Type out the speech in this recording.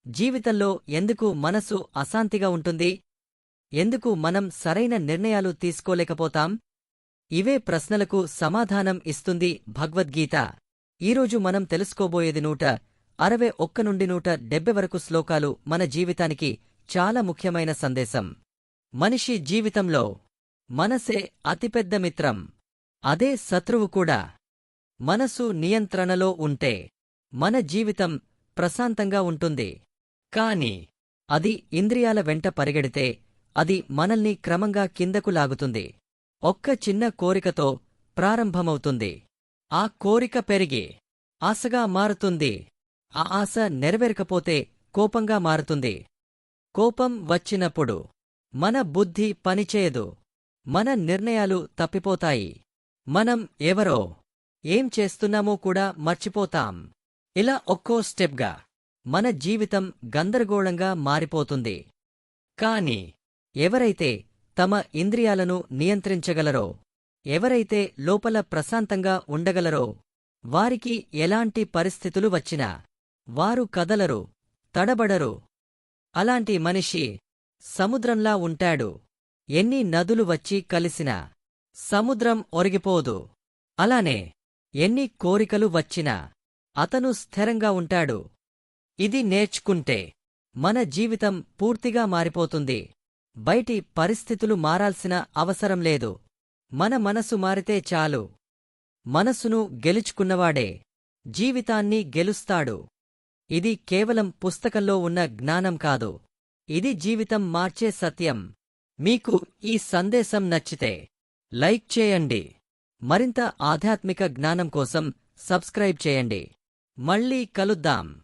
జీవితంలో ఎందుకు మనసు అశాంతిగా ఉంటుంది? ఎందుకు మనం సరైన నిర్ణయాలు తీసుకోలేకపోతాం? ఇవే ప్రశ్నలకు సమాధానం ఇస్తుంది భగవద్గీత. ఈరోజు మనం తెలుసుకోబోయేది 161 నుండి 170 వరకు శ్లోకాలు మన జీవితానికి చాలా ముఖ్యమైన సందేశం. మనిషి జీవితంలో మనసే అతిపెద్ద మిత్రం, అదే శత్రువు కూడా. మనసు నియంత్రణలో ఉంటే మన జీవితం ప్రశాంతంగా ఉంటుంది. కాని అది ఇంద్రియాల వెంట పరిగెడితే అది మనల్ని క్రమంగా కిందకు లాగుతుంది. ఒక్క చిన్న కోరికతో ప్రారంభమవుతుంది. ఆ కోరిక పెరిగి ఆశగా మారుతుంది. ఆ ఆశ నెరవేరకపోతే కోపంగా మారుతుంది. కోపం వచ్చినప్పుడు మన బుద్ధి పనిచేయదు. మన నిర్ణయాలు తప్పిపోతాయి. మనం ఎవరో, ఏం చేస్తున్నామో కూడా మర్చిపోతాం. ఇలా ఒక్కో స్టెప్గా మన జీవితం గందరగోళంగా మారిపోతుంది. కాని ఎవరైతే తమ ఇంద్రియాలను నియంత్రించగలరో, ఎవరైతే లోపల ప్రశాంతంగా ఉండగలరో, వారికి ఎలాంటి పరిస్థితులు వచ్చినా వారు కదలరు, తడబడరు. అలాంటి మనిషి సముద్రంలా ఉంటాడు. ఎన్ని నదులు వచ్చి కలిసినా సముద్రం ఒరిగిపోదు. అలానే ఎన్ని కోరికలు వచ్చినా అతను స్థిరంగా ఉంటాడు. ఇది నేర్చుకుంటే మన జీవితం పూర్తిగా మారిపోతుంది. బయటి పరిస్థితులు మారాల్సిన అవసరం లేదు. మన మనసు మారితే చాలు. మనసును గెలుచుకున్నవాడే జీవితాన్ని గెలుస్తాడు. ఇది కేవలం పుస్తకంలో ఉన్న జ్ఞానం కాదు, ఇది జీవితం మార్చే సత్యం. మీకు ఈ సందేశం నచ్చితే లైక్ చేయండి. మరింత ఆధ్యాత్మిక జ్ఞానం కోసం సబ్స్క్రైబ్ చేయండి. మళ్ళీ కలుద్దాం.